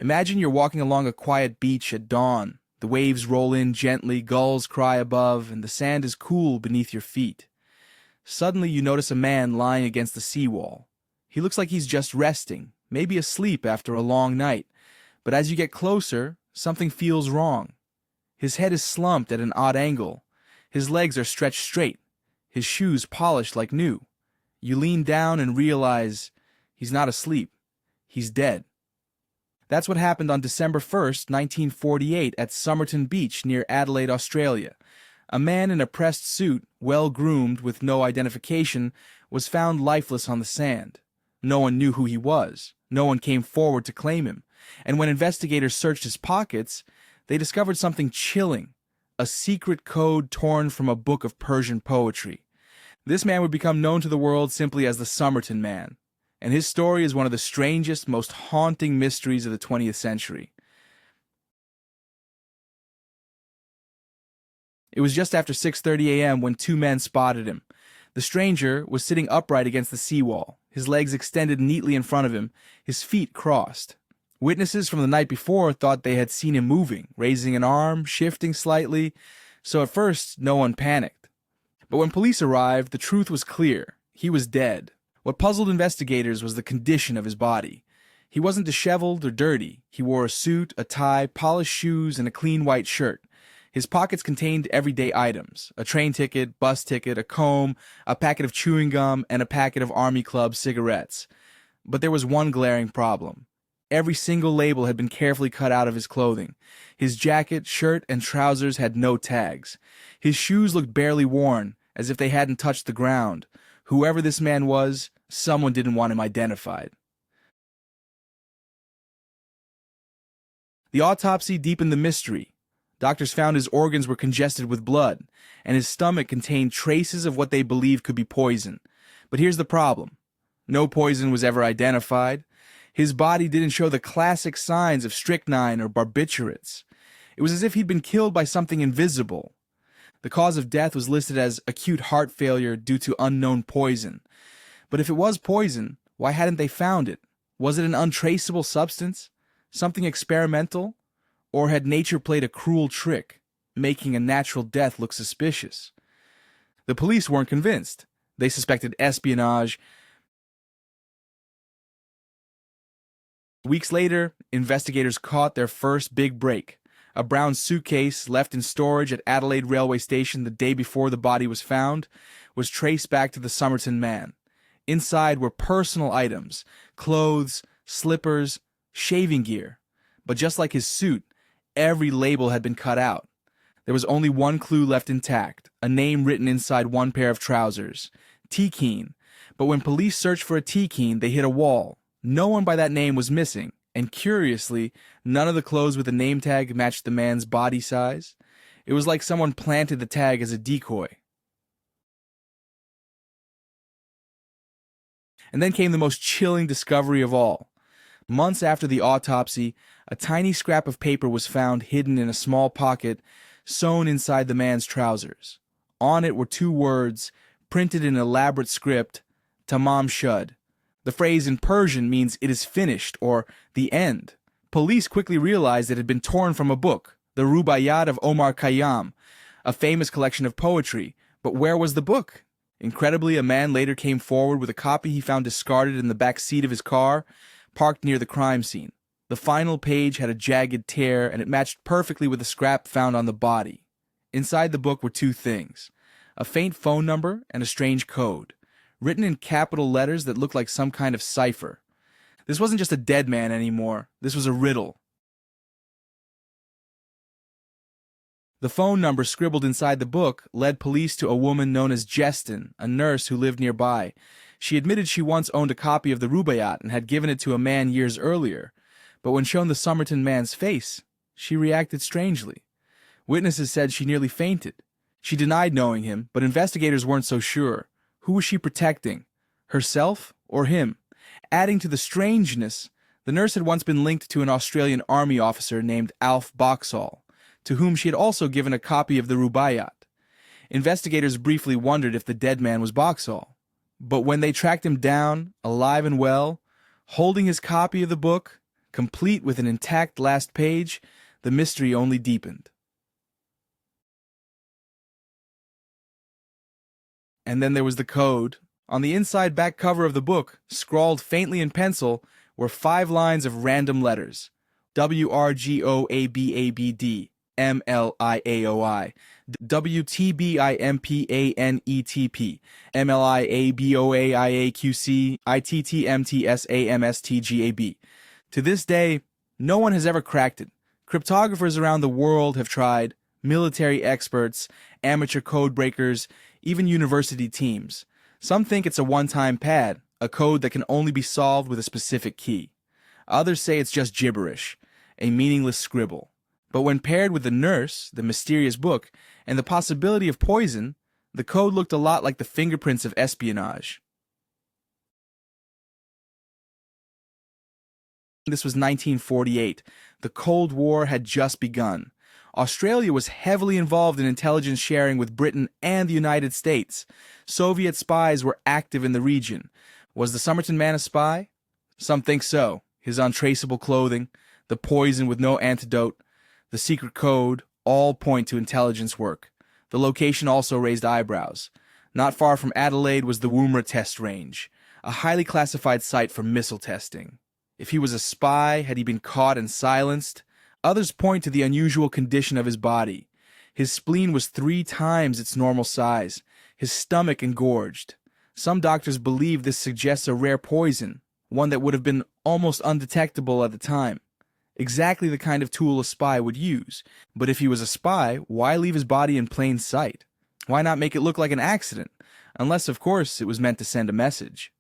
Imagine you're walking along a quiet beach at dawn. The waves roll in gently, gulls cry above, and the sand is cool beneath your feet. Suddenly you notice a man lying against the seawall. He looks like he's just resting, maybe asleep after a long night. But as you get closer, something feels wrong. His head is slumped at an odd angle. His legs are stretched straight, his shoes polished like new. You lean down and realize he's not asleep. He's dead. That's what happened on December 1st, 1948 at Somerton Beach near Adelaide, Australia. A man in a pressed suit, well-groomed with no identification, was found lifeless on the sand. No one knew who he was. No one came forward to claim him. And when investigators searched his pockets, they discovered something chilling, a secret code torn from a book of Persian poetry. This man would become known to the world simply as the Somerton Man, and his story is one of the strangest, most haunting mysteries of the 20th century. It was just after 6:30 a.m. when two men spotted him. The stranger was sitting upright against the seawall, his legs extended neatly in front of him, his feet crossed. Witnesses from the night before thought they had seen him moving, raising an arm, shifting slightly, so at first no one panicked. But when police arrived, the truth was clear. He was dead. What puzzled investigators was the condition of his body. He wasn't disheveled or dirty. He wore a suit, a tie, polished shoes, and a clean white shirt. His pockets contained everyday items: a train ticket, bus ticket, a comb, a packet of chewing gum, and a packet of Army Club cigarettes. But there was one glaring problem. Every single label had been carefully cut out of his clothing. His jacket, shirt, and trousers had no tags. His shoes looked barely worn, as if they hadn't touched the ground. Whoever this man was, someone didn't want him identified. The autopsy deepened the mystery. Doctors found his organs were congested with blood, and his stomach contained traces of what they believed could be poison. But here's the problem. No poison was ever identified. His body didn't show the classic signs of strychnine or barbiturates. It was as if he'd been killed by something invisible. The cause of death was listed as acute heart failure due to unknown poison. But if it was poison, why hadn't they found it? Was it an untraceable substance? Something experimental? Or had nature played a cruel trick, making a natural death look suspicious? The police weren't convinced. They suspected espionage. Weeks later, investigators caught their first big break. A brown suitcase left in storage at Adelaide railway station the day before the body was found was traced back to the Somerton Man. Inside were personal items: clothes, slippers, shaving gear. But just like his suit, every label had been cut out. There was only one clue left intact, a name written inside one pair of trousers: T-Keen. But when police searched for a T-Keen, they hit a wall. No one by that name was missing, and curiously, none of the clothes with the name tag matched the man's body size. It was like someone planted the tag as a decoy. And then came the most chilling discovery of all. Months after the autopsy, a tiny scrap of paper was found hidden in a small pocket, sewn inside the man's trousers. On it were two words, printed in elaborate script: Tamám Shud. The phrase in Persian means "it is finished" or "the end." Police quickly realized it had been torn from a book, the Rubaiyat of Omar Khayyam, a famous collection of poetry. But where was the book? Incredibly, a man later came forward with a copy he found discarded in the back seat of his car, parked near the crime scene. The final page had a jagged tear, and it matched perfectly with the scrap found on the body. Inside the book were two things: a faint phone number and a strange code, written in capital letters that looked like some kind of cipher. This wasn't just a dead man anymore. This was a riddle. The phone number scribbled inside the book led police to a woman known as Jestin, a nurse who lived nearby. She admitted she once owned a copy of the Rubaiyat and had given it to a man years earlier. But when shown the Somerton man's face, she reacted strangely. Witnesses said she nearly fainted. She denied knowing him, but investigators weren't so sure. Who was she protecting? Herself or him? Adding to the strangeness, the nurse had once been linked to an Australian army officer named Alf Boxall, to whom she had also given a copy of the Rubaiyat. Investigators briefly wondered if the dead man was Boxall. But when they tracked him down, alive and well, holding his copy of the book, Complete with an intact last page, the mystery only deepened. And then there was the code. On the inside back cover of the book, scrawled faintly in pencil, were 5 lines of random letters. WRGOABABD, MLIAOI, WTBIMPANETP, MLIABOAIAQC, ITTMTSAMSTGAB. To this day, no one has ever cracked it. Cryptographers around the world have tried, military experts, amateur code breakers, even university teams. Some think it's a one-time pad, a code that can only be solved with a specific key. Others say it's just gibberish, a meaningless scribble. But when paired with the nurse, the mysterious book, and the possibility of poison, the code looked a lot like the fingerprints of espionage. This was 1948. The Cold War had just begun. Australia was heavily involved in intelligence sharing with Britain and the United States. Soviet spies were active in the region. Was the Somerton man a spy? Some think so. His untraceable clothing, the poison with no antidote, the secret code, all point to intelligence work. The location also raised eyebrows. Not far from Adelaide was the Woomera test range, a highly classified site for missile testing. If he was a spy, had he been caught and silenced? Others point to the unusual condition of his body. His spleen was 3 times its normal size, his stomach engorged. Some doctors believe this suggests a rare poison, one that would have been almost undetectable at the time. Exactly the kind of tool a spy would use. But if he was a spy, why leave his body in plain sight? Why not make it look like an accident? Unless, of course, it was meant to send a message.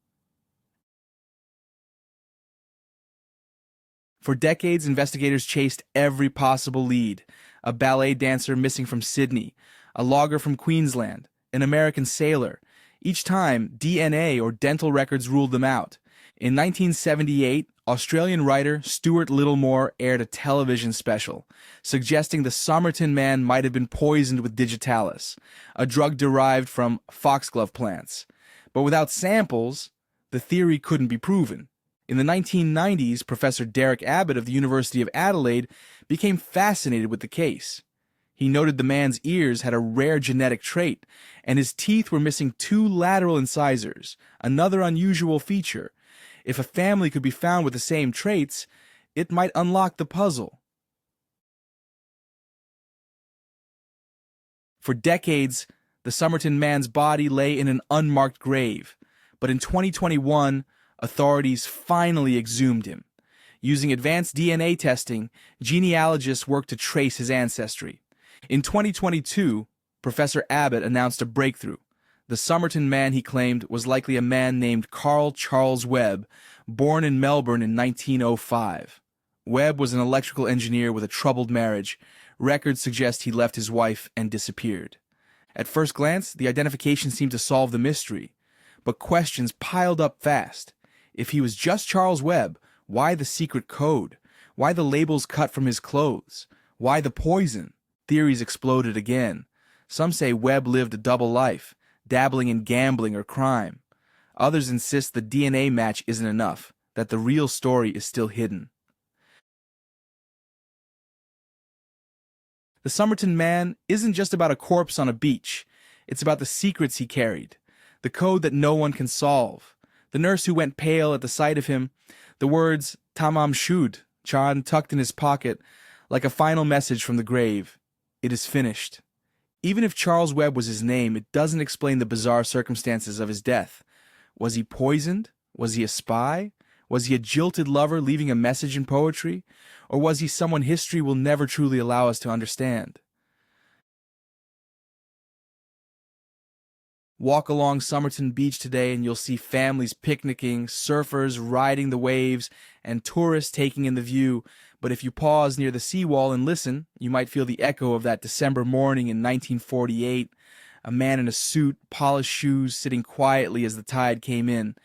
For decades, investigators chased every possible lead. A ballet dancer missing from Sydney, a logger from Queensland, an American sailor. Each time, DNA or dental records ruled them out. In 1978, Australian writer Stuart Littlemore aired a television special, suggesting the Somerton man might have been poisoned with digitalis, a drug derived from foxglove plants. But without samples, the theory couldn't be proven. In the 1990s, Professor Derek Abbott of the University of Adelaide became fascinated with the case. He noted the man's ears had a rare genetic trait, and his teeth were missing 2 lateral incisors, another unusual feature. If a family could be found with the same traits, it might unlock the puzzle. For decades, the Somerton man's body lay in an unmarked grave, but in 2021, authorities finally exhumed him. Using advanced DNA testing, genealogists worked to trace his ancestry. In 2022, Professor Abbott announced a breakthrough. The Somerton man, he claimed, was likely a man named Carl Charles Webb, born in Melbourne in 1905. Webb was an electrical engineer with a troubled marriage. Records suggest he left his wife and disappeared. At first glance, the identification seemed to solve the mystery, but questions piled up fast. If he was just Charles Webb, why the secret code? Why the labels cut from his clothes? Why the poison? Theories exploded again. Some say Webb lived a double life, dabbling in gambling or crime. Others insist the DNA match isn't enough, that the real story is still hidden. The Somerton man isn't just about a corpse on a beach. It's about the secrets he carried, the code that no one can solve. The nurse who went pale at the sight of him, the words Tamám Shud, Chan tucked in his pocket, like a final message from the grave. It is finished. Even if Charles Webb was his name, it doesn't explain the bizarre circumstances of his death. Was he poisoned? Was he a spy? Was he a jilted lover leaving a message in poetry? Or was he someone history will never truly allow us to understand? Walk along Somerton Beach today and you'll see families picnicking, surfers riding the waves, and tourists taking in the view. But if you pause near the seawall and listen, you might feel the echo of that December morning in 1948. A man in a suit, polished shoes, sitting quietly as the tide came in.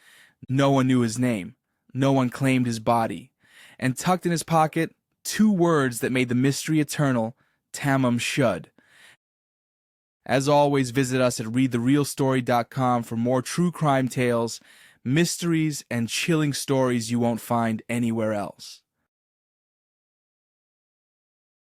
No one knew his name. No one claimed his body. And tucked in his pocket, 2 words that made the mystery eternal: Tamám Shud. As always, visit us at readtherealstory.com for more true crime tales, mysteries, and chilling stories you won't find anywhere else.